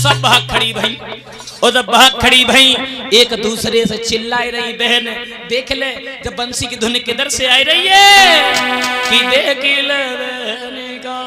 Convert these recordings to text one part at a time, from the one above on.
सब भाग खड़ी भई। और जब भाग खड़ी भई एक दूसरे से चिल्लाई रही बहन देख ले जब बंसी की धुन किधर से आई रही है कि देख ले बहन का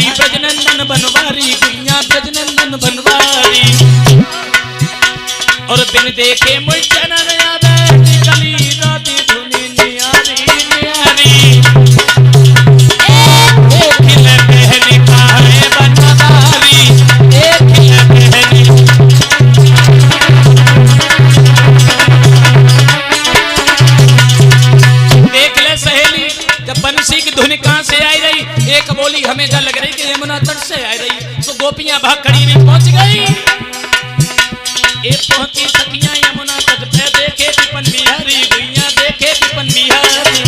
ब्रजनंदन बनवारी गुइया ब्रजनंदन बनवारी। और बिन देखे मुझे न आवे निकली राती धुनी नियारी नियारी। देख ले बहन का है बनवारी देख ले बहन। देख ले सहेली जब बंसी की धुन कहां से आई रही एक बोली हमें जा लग रही कि यमुना तट से आ रही। तो गोपियां भाग खड़ी में पहुंच गई। एक पहुंची सखियां यमुना तट पे देखे विपन बिहारी गुइया देखे विपन बिहारी।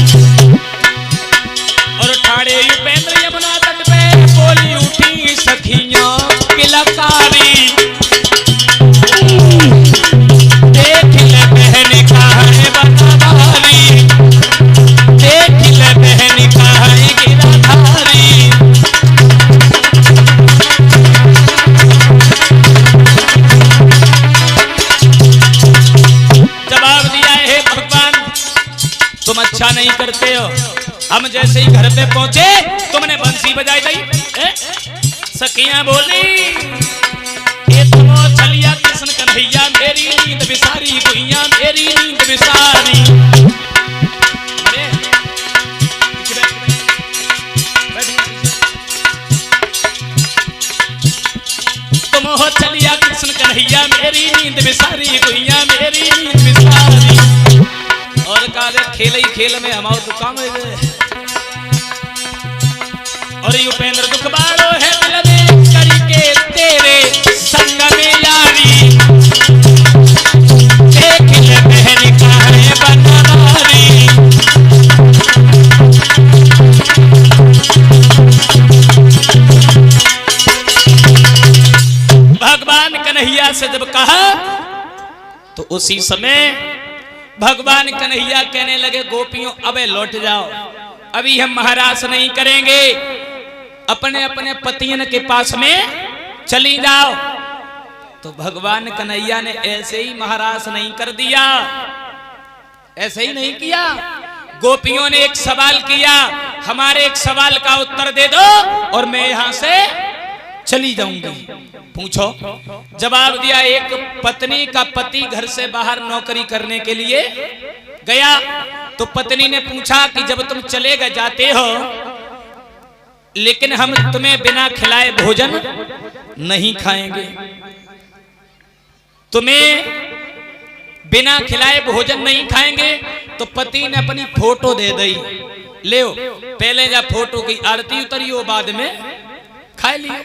और ठाड़े उपेंद्र यमुना तट पे बोली उठी सखियां किलकारी। देख ले बहन का है बनवारी देख ले बहन का है गिरधारी। तुम अच्छा नहीं करते हो। हम जैसे ही घर पे पहुंचे तुमने बंसी बजाई गई। सखियां बोली ये तुम चलिया कृष्ण कन्हैया मेरी नींद बिसारी गुइया मेरी नींद बिसारी। तुम हो चलिया कृष्ण कन्हैया मेरी नींद बिसारी गुइया मेरी नींद बिसारी। और काले खेल ही खेल में हमारे दुकान में गए। और उपेंद्र दुख बाड़ो है मिलने करके तेरे संग में यारी। देख ले बहन का है बनवारी। भगवान कन्हैया से जब कहा तो उसी समय भगवान कन्हैया कहने लगे गोपियों अबे लौट जाओ अभी हम महाराज नहीं करेंगे अपने अपने पतियन के पास में चली जाओ। तो भगवान कन्हैया ने ऐसे ही महाराज नहीं कर दिया ऐसे ही नहीं किया। गोपियों ने एक सवाल किया हमारे एक सवाल का उत्तर दे दो और मैं यहां से चली जाऊंगी। पूछो जवाब दिया एक पत्नी का पति घर से बाहर नौकरी करने के लिए गया तो पत्नी ने पूछा कि जब तुम चले गए जाते हो लेकिन हम तुम्हें बिना खिलाए भोजन नहीं खाएंगे। तुम्हें बिना खिलाए भोजन नहीं खाएंगे। तो पति ने अपनी फोटो दे दी ले पहले जब फोटो की आरती उतरी वो बाद में खा लियो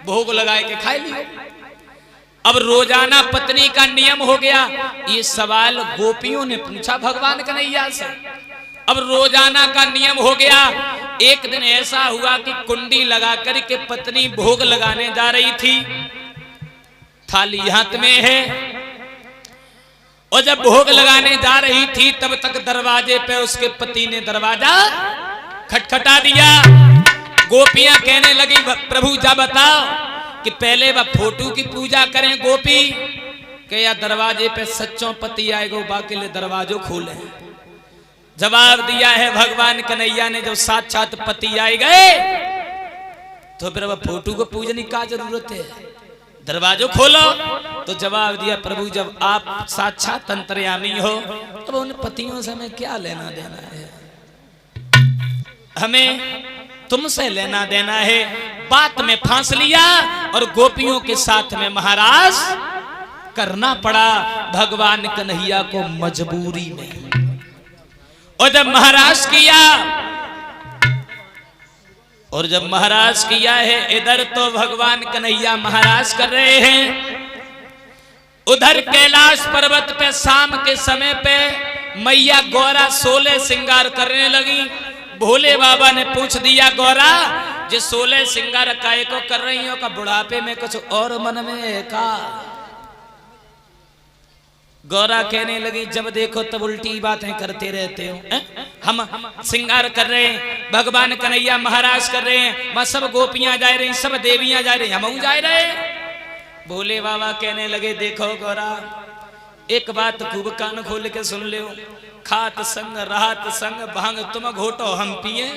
भोग लगाए के खा लियो। अब रोजाना पत्नी का नियम हो गया। ये सवाल गोपियों ने पूछा भगवान कन्हैया से। अब रोजाना का नियम हो गया। एक दिन ऐसा हुआ कि कुंडी लगा करके पत्नी भोग लगाने जा रही थी थाली हाथ में है और जब भोग लगाने जा रही थी तब तक दरवाजे पे उसके पति ने दरवाजा खटखटा दिया। गोपियां कहने लगी प्रभु जा बताओ कि पहले वह फोटो की पूजा करें गोपी के या दरवाजे पे सच्चों पति आएगा बाकी ले दरवाजों खोले। जवाब दिया है भगवान कन्हैया ने जब साक्षात पति आए गए तो फिर वह फोटो को पूजने का जरूरत है दरवाजों खोलो। तो जवाब दिया प्रभु जब आप साक्षात अंतर्यामी हो तो उन पतियों से हमें क्या लेना देना है। हमें तुमसे लेना देना है। बात में फांस लिया और गोपियों के साथ में महाराज करना पड़ा भगवान कन्हैया को मजबूरी में। और जब महाराज किया और जब महाराज किया है इधर तो भगवान कन्हैया महाराज कर रहे हैं उधर कैलाश पर्वत पे शाम के समय पे मैया गौरा 16 श्रृंगार करने लगी। भोले बाबा ने पूछ दिया, गौरा जो 16 श्रृंगार काहे को कर रही हो? का बुढ़ापे में कुछ और मन में है का? गौरा कहने लगी, जब देखो तब उल्टी बातें करते रहते हो। हम श्रृंगार कर रहे हैं, भगवान कन्हैया महाराज कर रहे हैं, वहां सब गोपियां जा रही, सब देवियां जा रही, हम जा रहे। भोले बाबा कहने लगे, देखो गौरा एक बात खूब कान खोल के सुन लो, खात संग राहत संग भांग तुम घोटो हम पिए,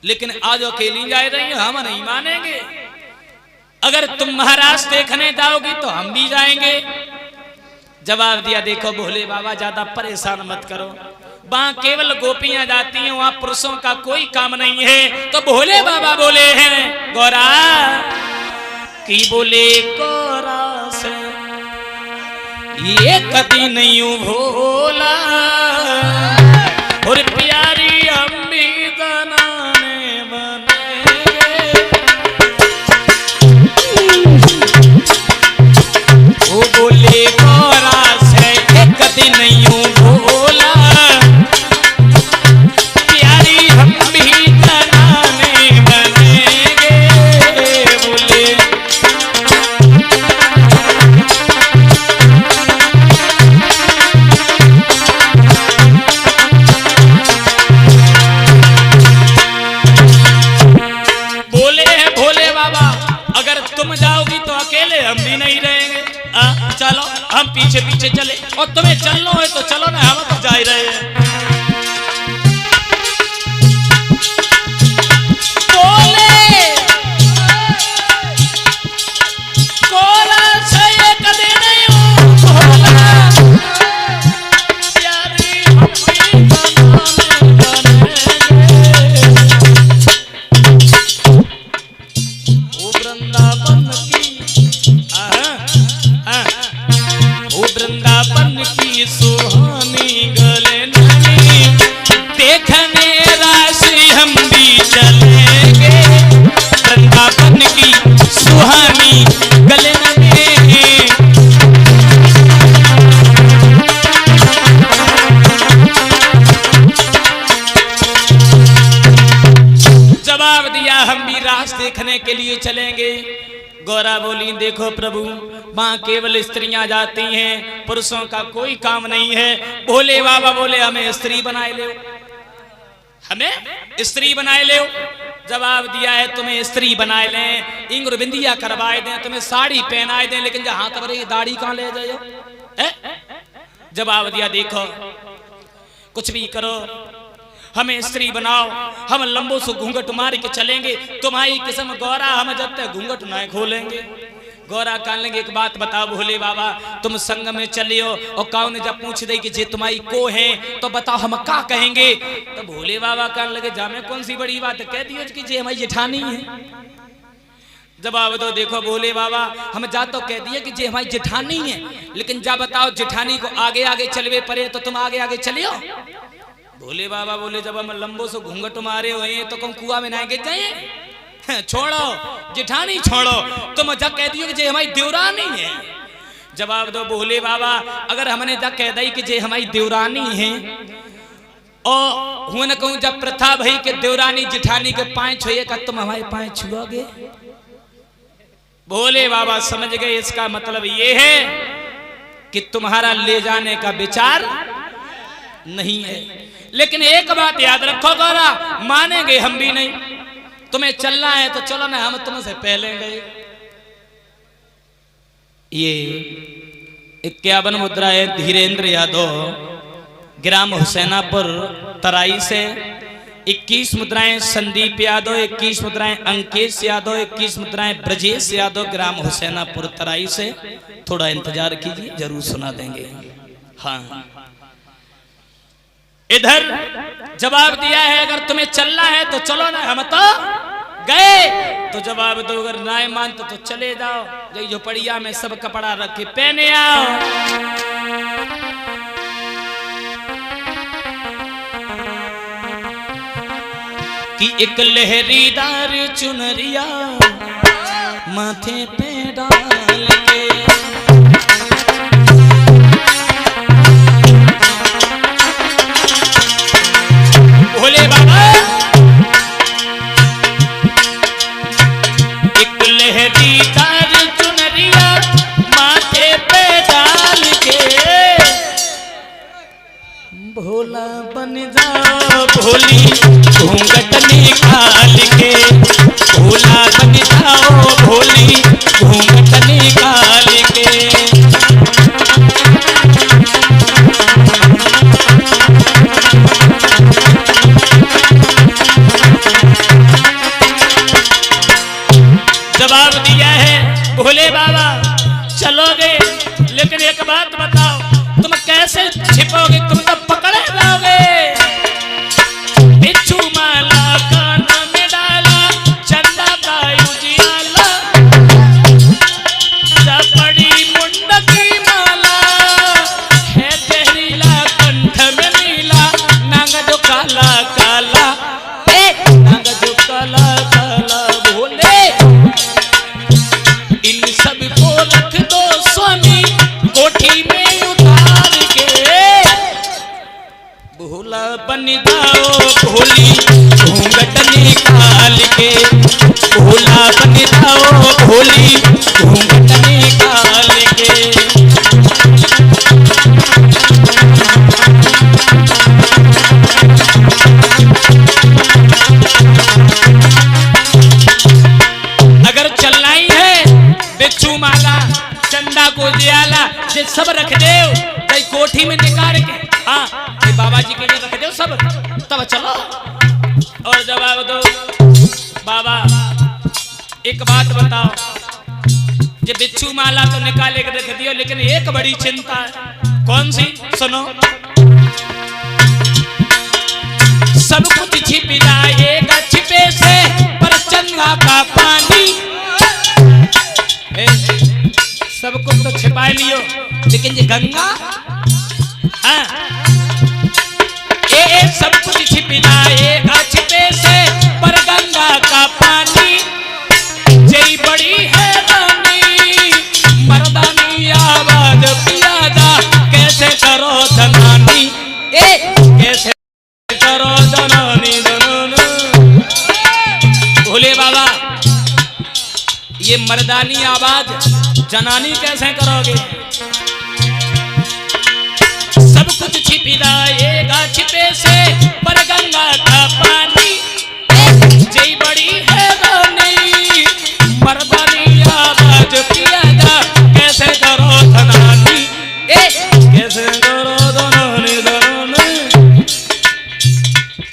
लेकिन आज अकेली जा रही हो, हम नहीं मानेंगे। अगर तुम महाराज देखने जाओगी तो हम भी जाएंगे। जवाब दिया, देखो भोले बाबा ज्यादा परेशान मत करो, वहां केवल गोपियां जाती हैं, वहां पुरुषों का कोई काम नहीं है। तो भोले बाबा बोले हैं, गौरा की बोले गौरा से ये कभी नहीं भोला, और प्यारी अम्बी बनाने बने, वो बोले गौरा से ये कभी नहीं भोला, प्यारी अम्बी बनाने बनेगे। बोले तुम जाओगी तो अकेले हम भी नहीं रहेंगे, चलो हम पीछे पीछे चले, और तुम्हें चलना है तो चलो ना, हम तो जा ही रहे हैं। बोले कोला से ये कदे नहीं हूँ भोला, प्यारी हम भी वृंदावन की सुहानी गले ननी, देखने राशि हम भी चलेंगे, वृंदावन की सुहानी गले ननी। जवाब दिया, हम भी रास देखने के लिए चलेंगे। गौरा बोली, देखो प्रभु वहां केवल स्त्रियां जाती हैं, पुरुषों का कोई काम नहीं है। भोले बाबा बोले, हमें स्त्री बनाए ले, हमें स्त्री बनाए ले। जवाब दिया है, तुम्हें स्त्री बनाए लें, इंग्र बिंदिया करवाए दें, तुम्हें साड़ी पहनाए दें, लेकिन जहां तक रही दाढ़ी कहां ले जाओ? जवाब दिया, देखो कुछ भी करो, हमें स्त्री बनाओ, हम लंबो से घूंघट मार के चलेंगे, तुम्हारी किस्म गौरा, हम जब तक घूंघट न खोलेंगे। गौरा कहने लगे, एक बात बताओ भोले बाबा, तुम संग में चलियो और कौन जब पूछ दे कि जे तुम्हारी को है तो बताओ हम क्या कहेंगे? तो भोले बाबा कहने लगे, जामे कौन सी बड़ी बात, कह दियो कि जे हमारी जेठानी है। जवाब दो, देखो भोले बाबा हम जा तो कह दिए कि जे हमारी जेठानी है, लेकिन जा बताओ जेठानी को आगे आगे चलवे पड़े तो तुम आगे आगे चलियो। भोले बाबा बोले, जब हम लंबो से घूंघट मारे हुए तो कौन कुआं में ना गिर जाए? छोड़ो जेठानी छोड़ो, तुम जब कह दियो कि जे हमारी देवरानी है। जवाब दो भोले बाबा, अगर हमने जब कह दी कि जे हमारी देवरानी है और हुआ न कहूं जब प्रथा भई के देवरानी जेठानी के पांव छुए का तुम हमारे पांव छुओगे? भोले बाबा समझ गए, इसका मतलब ये है कि तुम्हारा ले जाने का विचार नहीं है। लेकिन एक बात याद रखो गौरा, मानेंगे हम भी नहीं, तुम्हें चलना है तो चलो ना, हम तुमसे पहले गए। ये 51 मुद्राएं धीरेन्द्र यादव ग्राम हुसैनापुर तराई से, 21 मुद्राएं संदीप यादव, 21 मुद्राएं अंकेश यादव, 21 मुद्राएं ब्रजेश यादव ग्राम हुसैनापुर तराई से। थोड़ा इंतजार कीजिए, जरूर सुना देंगे। हाँ, इधर जवाब दिया है, अगर तुम्हें चलना है तो चलो ना, हम तो गए। तो जवाब दो, अगर ना मानते तो चले जाओ, जो झोपड़िया में सब कपड़ा रख के पहने आओ। कि एक लहरीदार चुनरिया माथे पे डाल के भोला बन जाओ भोली घूंघट निकाल के, भोला बन जाओ भोली घूंघट निकाल के। जवाब दिया है भोले बाबा चलोगे, लेकिन एक बात बताओ तुम कैसे छिपोगे, तुम तो पकड़े जाओगे। बिच्छू माला कान में डाला, चंदा का उजियाला, चपड़ी मुंड की माला है जहरीला, कंठ में नीला, नांग जो काला काला, नांग जो काला काला। भोले इन सब को रख दो स्वामी कोठी में उतार के, भोला बन जाओ भोली घूंघट निकाल के, भोला बन जाओ भोली घूंघट निकाल के। अगर चलना ही है बिच्छू माला चंदा को दियाला ये सब रख दे कई कोठी में निकाल के, हाँ बाबा जी के लिए रख दो सब, तब चलो। और जवाब दो बाबा एक बात बताओ, ये बिच्छू माला तो निकाले के रख दियो, लेकिन एक बड़ी चिंता है। कौन सी? सुनो। सब कुछ छिप जाएगा छिपे से, पर चंदा का पानी, सब कुछ तो छिपा लियो, लेकिन ये गंगा, हाँ ये सब कुछ छिप जाएगा छिपे से, पर गंगा का पानी जई बड़ी है रानी, मर्दानी आवाज पियादा, कैसे करो जनानी, कैसे करो जनानी जनानी। भोले बाबा ये मर्दानी आवाज जनानी कैसे करोगे? सब कुछ छिप जाएगा छिपे से, पर गंगा का पानी जई बड़ी है रानी, मर्दानी आवाज पियादा, कैसे करो धनानी, कैसे करो धनानी धनानी।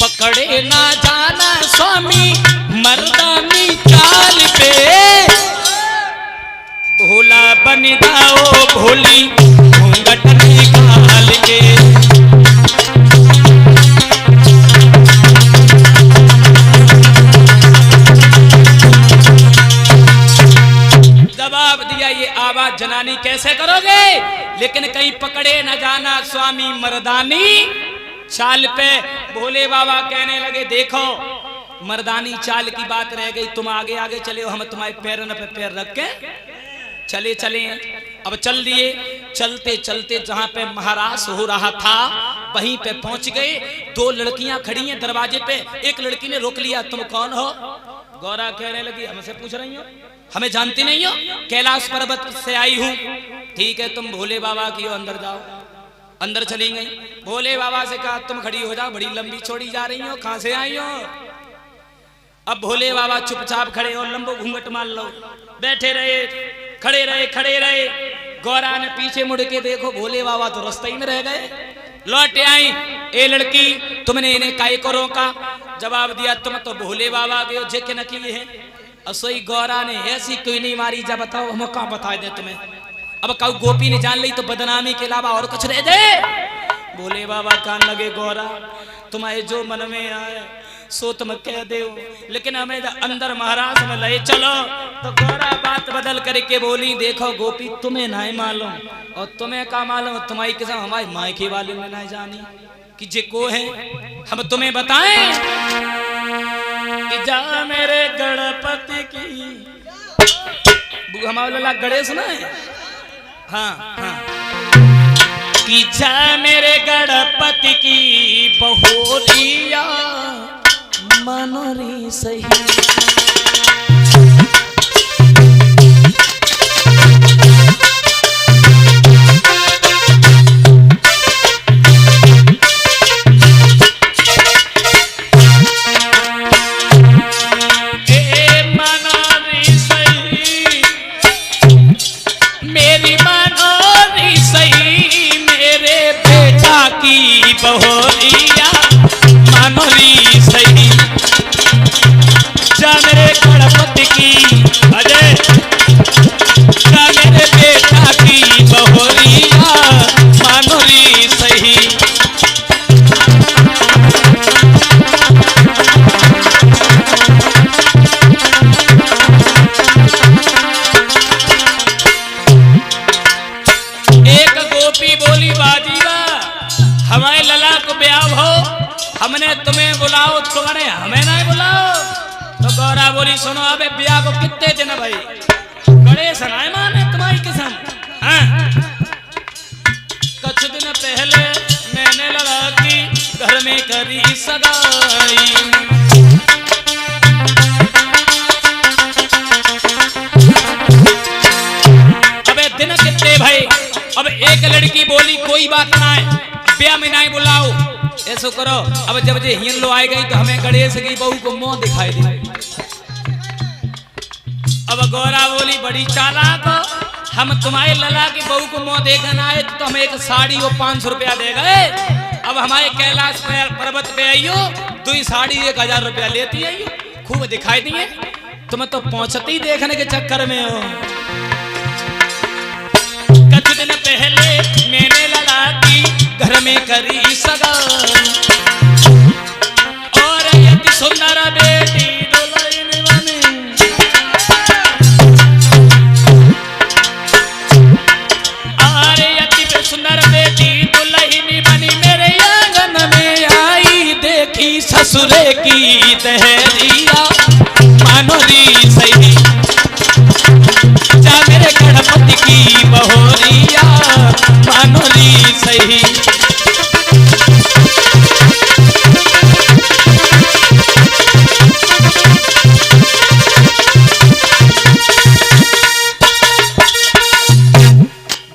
पकड़े ना जाना स्वामी मर्दानी चाल पे, भोला बन जाओ भोली घूंघट निकाल के। जवाब दिया ये आवाज जनानी कैसे करोगे, लेकिन कहीं पकड़े न जाना स्वामी मर्दानी चाल पे। भोले बाबा कहने लगे देखो मर्दानी चाल की बात रह गई, तुम आगे आगे चले हो, हम तुम्हारे पैरों पे पैर रख के चले चले। अब चल दिए, चलते चलते जहां पे महारास हो रहा था वहीं पे पहुंच गए। दो लड़कियां खड़ी हैं दरवाजे पे, एक लड़की ने रोक लिया, तुम कौन हो? गौरा कहने लगी हमसे पूछ रही हो, हमें जानती नहीं हो? कैलाश पर्वत से आई हूं। ठीक है तुम भोले बाबा की हो, अंदर जाओ। अंदर चली गई। भोले बाबा से कहा तुम खड़ी हो जाओ, बड़ी लंबी चौड़ी जा रही हो, कहां से आई हो? अब भोले बाबा चुपचाप खड़े हो, लंबो घूंघट मार लो, बैठे रहे, खड़े रहे, खड़े रहे। गौरा ने पीछे मुड़ के देखो, भोले बाबा तो रास्ते ही में रह गए। लौट आई, ए लड़की तुमने इन्हें काहे को रोका? जवाब दिया तुम तो भोले बाबा के जे के नकली है। असोई गौरा ने ऐसी कोई नहीं मारी, जब बताओ हम कहाँ बता दे तुम्हें। अब कहू गोपी ने जान ली तो बदनामी के अलावा और कुछ रह दे। भोले बाबा कान लगे गौरा तुम्हारे जो मन में आए सो तुम कह दे, लेकिन हमें अंदर महाराज में ले चलो। तो गौरा बात बदल करके बोली देखो गोपी तुम्हें नहीं मालूम, और तुम्हें क्या मालूम तुम्हारी कसम हमारी मायके वाले में नहीं जानी कि जे को है। हम तुम्हें बताएं कि जा मेरे गणपति की हमारा गणेश ना है, हाँ हाँ, कि जा मेरे गणपति की बहुरिया मनोरी सही। बहोरिया मानोरी सही जा मेरे गणपति की अजय जा मेरे बेटा की बहोरिया मानोरी सही। एक गोपी बोली बाजीवा हमारे लला को ब्याह हो हमने तुम्हें बुलाओ तुम्हारे हमें ना बुलाओ। तो गौरा बोली सुनो अबे ब्याह को कितने दिन भाई गणेश नाय माने तुम्हारी किस्म। कुछ दिन पहले मैंने लड़ा की घर में करी सगाई अबे दिन कितने भाई। अब एक लड़की बोली कोई बात ना है ब्याह में नहीं बुलाओ ऐसा करो। अब जब जे हिन लो आए गई तो हमें गणेश की बहू को मुंह दिखाई दे। अब गौरा बोली बड़ी चालाक हम तुम्हारे लला की बहू को मुंह देखने आए तो हमें एक साड़ी और 500 रुपया दे गए। अब हमारे कैलाश पर्वत पे आइयो 2 साड़ी 1000 रुपया लेती है खूब दिखाई दिए तुम्हें तो पहुंचती देखने के चक्कर में हो। कुछ दिन पहले मैंने लला की घर में करी सगाई और यति सुंदर बेटी दुल्हन बनी अरे यति सुंदर बेटी दुल्हन बनी मेरे आंगन में आई देखी ससुरे की दहरिया मानोरी सही जा मेरे गणपति की बहोरिया मानोरी सही।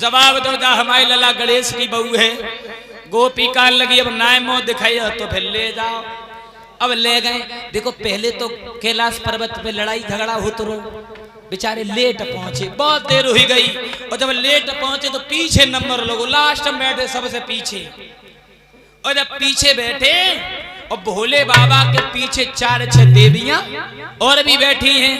जवाब दो जा हमारी लला गणेश की बहू है। गोपी कान लगी अब नाय मोह दिखाई तो फिर ले जाओ। अब ले गए देखो पहले तो कैलाश पर्वत पे लड़ाई झगड़ा होता रहो बेचारे लेट पहुंचे बहुत देर हुई गई और जब लेट पहुंचे तो पीछे नंबर लोगों लास्ट में बैठे सबसे पीछे और जब पीछे बैठे और भोले बाबा के पीछे 4-6 देवियां और भी बैठी हैं।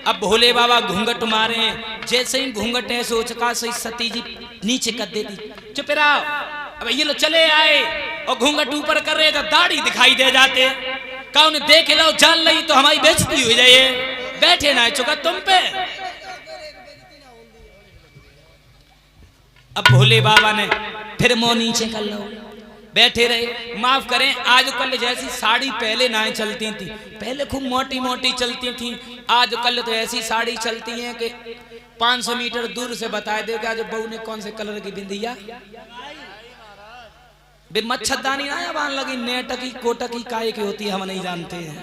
अब भोले बाबा घूंघट मारे हैं जैसे ही घूंघट है सोचका से सती जी नीचे कर देती चुप रहो। अब ये लोग चले आए और घूंघट ऊपर कर रहे तो दाढ़ी दिखाई दे जाते कौन देख लो जान ली तो हमारी बेइज्जती हो जाए बैठे ना चुका तुम पे। अब भोले बाबा ने फिर मुंह नीचे कर लो बैठे रहे। माफ करें आजकल जैसी साड़ी पहले ना चलती थी पहले खूब मोटी मोटी चलती थी आजकल तो ऐसी साड़ी चलती है कि 500 मीटर दूर से बताए देगा जो बहू ने कौन से कलर की बिंदिया बे मच्छरदानी ना बांध लगी नेट की कोटक की काय की होती है हम नहीं जानते हैं।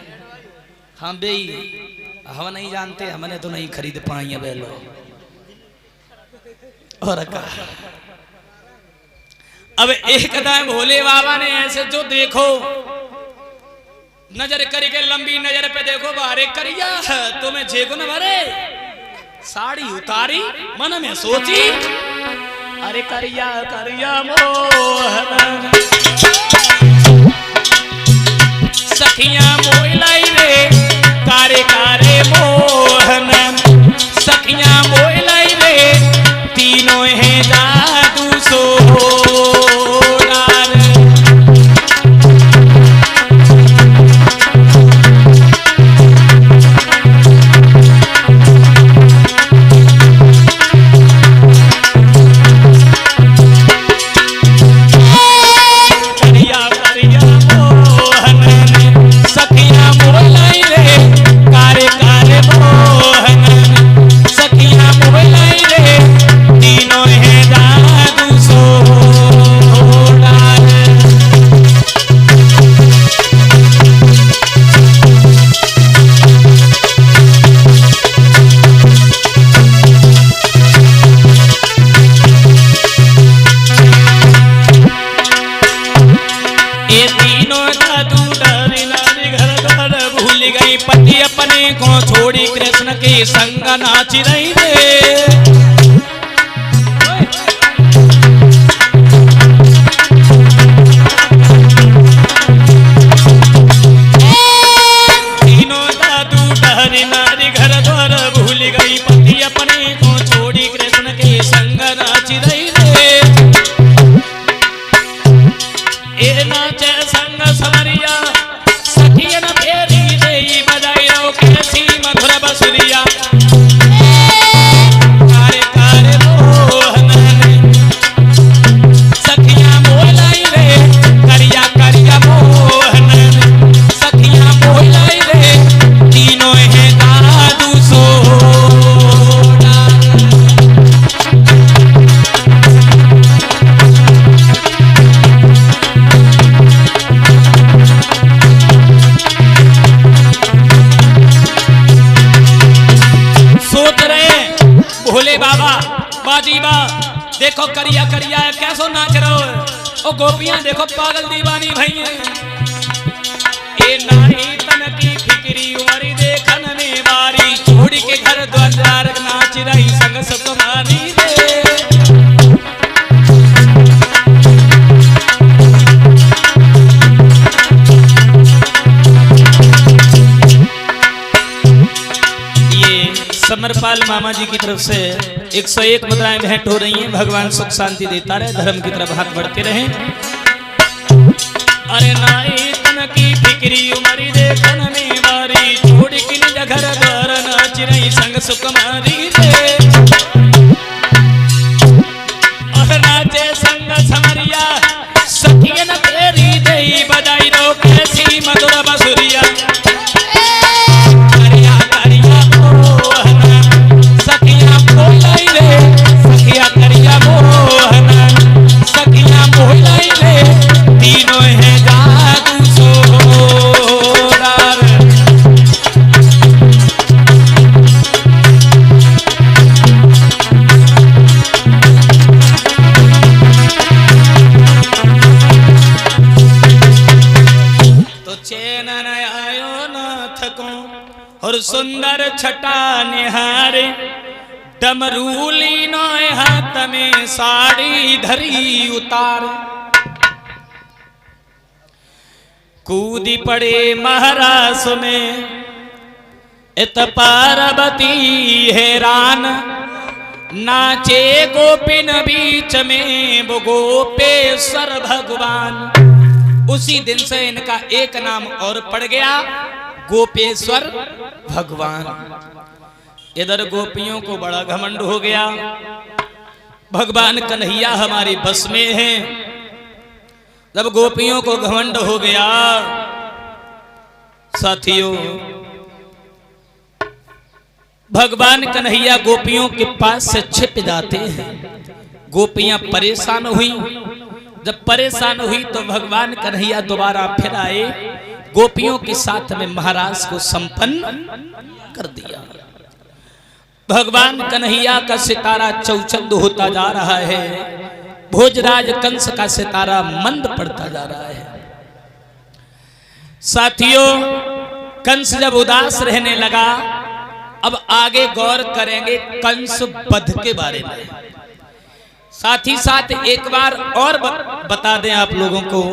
हम बे हम नहीं जानते हमने तो नहीं खरीद पाई है बेलो और अब एक कदम भोले बाबा ने ऐसे जो देखो नजर करके लंबी नजर पे देखो बारे करिया तुम्हें जेगो न भरे साड़ी उतारी मन में सोची अरे करिया करिया मोहन सखिया मोइलाई रे कारे कारे मोहन सखिया मोइलाई रे तीनों है जादू सो पति अपने को छोड़ी कृष्ण के संग नाच रही रे नाचे संग समरिया सखियन फेरी देई बजाई रो कैसी मधुर बसुरिया कारे कारे मोहन सखियां बोलाई रे करिया करिया मोहन सखियां बोलाई रे तीनों है दादू सोडा सोच रहे भोले बाबा बाजी बा देखो करिया करिया कैसो नाच रहो ओ गोपियां देखो पागल दीवानी भई ए नारी तन की फिक्री उमरी देखन में बारी छोड़ के घर द्वार नाच रही संग सुकुमारी रे समरपाल मामा जी की तरफ से 101 मुद्राएं भेंट हो रही हैं। भगवान सुख शांति देता रहे, धर्म की तरफ हाथ बढ़ते रहे। अरे नाई तन की फिक्री उमरी देखन में बारी छोड़ के निज घर द्वार नाच रही संग सुकुमारी रे और नाचे संग समरिया सखियन तेरी देई बजाई रो कैसी मधुर बसुरिया और सुंदर छटा निहारे डमरूली नोए हाथ में साड़ी धरी उतार कूदी पड़े महारास में इत पार्वती हैरान नाचे गोपिन बीच में वो गोपेश्वर भगवान। उसी दिन से इनका एक नाम और पड़ गया गोपेश्वर भगवान। इधर गोपियों को बड़ा घमंड हो गया, भगवान कन्हैया हमारे बस में है। जब गोपियों को घमंड हो गया साथियों, भगवान कन्हैया गोपियों के पास से छिप जाते हैं। गोपियां परेशान हुई, जब परेशान हुई तो भगवान कन्हैया दोबारा फिर आए, गोपियों के साथ में महाराज को संपन्न कर दिया। भगवान कन्हैया का सितारा चौचंद होता जा रहा है, भोजराज कंस का सितारा मंद पड़ता जा रहा है। साथियों, कंस जब उदास रहने लगा, अब आगे गौर करेंगे कंस वध के बारे में। साथ ही साथ एक बार और बता दें आप लोगों को,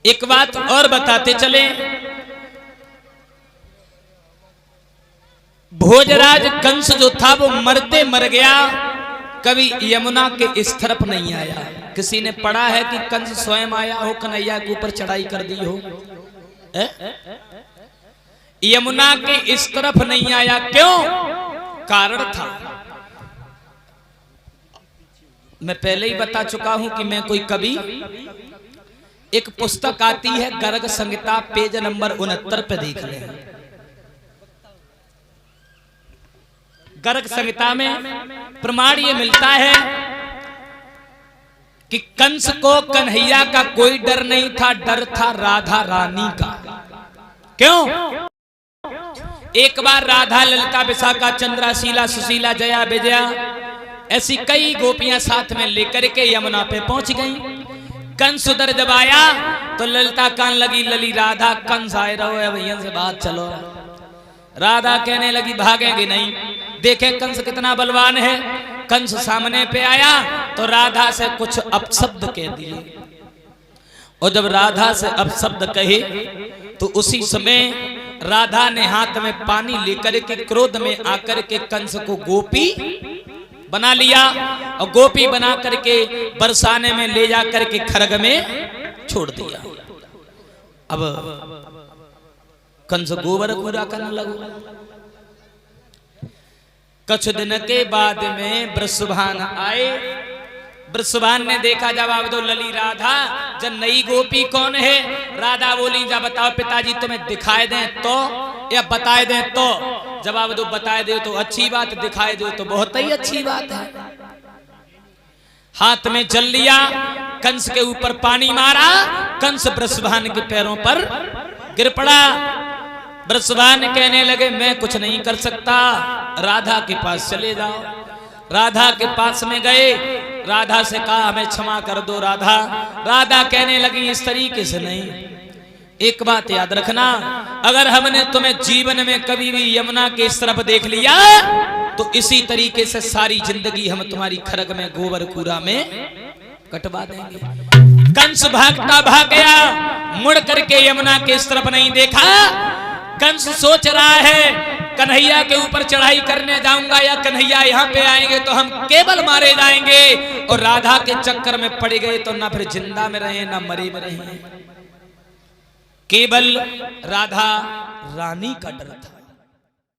एक बात और बताते चले, भोजराज कंस जो था वो मरते मर गया, कभी यमुना के इस तरफ नहीं आया। किसी ने पढ़ा है कि कंस स्वयं आया हो, कन्हैया के ऊपर चढ़ाई कर दी हो? यमुना के इस तरफ नहीं आया, क्यों? कारण था, मैं पहले ही बता चुका हूं कि मैं कोई कवि। एक पुस्तक आती है गर्ग संहिता, पेज नंबर 69 पे देख लें। गर्ग संहिता में प्रमाण ये मिलता है कि कंस को कन्हैया का कोई डर नहीं था, डर था राधा रानी का। क्यों? एक बार राधा, ललिता, विशाखा, चंद्राशीला, सुशीला, जया, विजया, ऐसी कई गोपियां साथ में लेकर के यमुना पे पहुंच गईं। कंस उधर जब आया तो ललिता कान लगी, लली राधा कंस आए रहो है भैया से बात चलो। राधा कहने लगी भागेंगे नहीं, देखे कंस कितना बलवान है। कंस सामने पे आया तो राधा से कुछ अपशब्द कह दिए, और जब राधा से अपशब्द कहे तो उसी समय राधा ने हाथ में पानी लेकर के क्रोध में आकर के कंस को गोपी बना लिया और गोपी बना करके बरसाने में ले जा करके खरग में छोड़ दिया। अब कंस गोबर कूड़ा करने लगा। कुछ दिन के बाद में वृषभान आए। वृषभान ने देखा, जवाब दो लली राधा, जब नई गोपी कौन है? राधा बोली, जा बताओ पिताजी, तुम्हें दिखाई दें तो या बताए दें तो? जवाब दो, बताए दो तो अच्छी बात, दिखाई दो तो बहुत ही अच्छी बात है। हाथ में जल लिया, कंस के ऊपर पानी मारा, कंस वृषभान के पैरों पर गिर पड़ा। वृषभान कहने लगे, मैं कुछ नहीं कर सकता, राधा के पास चले जाओ। राधा के पास में गए, राधा से कहा, हमें क्षमा कर दो राधा। राधा कहने लगी, इस तरीके से नहीं, एक बात याद रखना, अगर हमने तुम्हें जीवन में कभी भी यमुना के इस तरफ देख लिया तो इसी तरीके से सारी जिंदगी हम तुम्हारी खरग में गोबर कूड़ा में कटवा देंगे। कंस भागता भाग गया, मुड़ करके यमुना के इस तरफ नहीं देखा। कंस सोच रहा है, कन्हैया के ऊपर चढ़ाई करने जाऊंगा या कन्हैया यहाँ पे आएंगे तो हम केवल मारे जाएंगे, और राधा के चक्कर में पड़ गए तो ना फिर जिंदा में रहे ना मरे में रहे। केवल राधा रानी का डर था।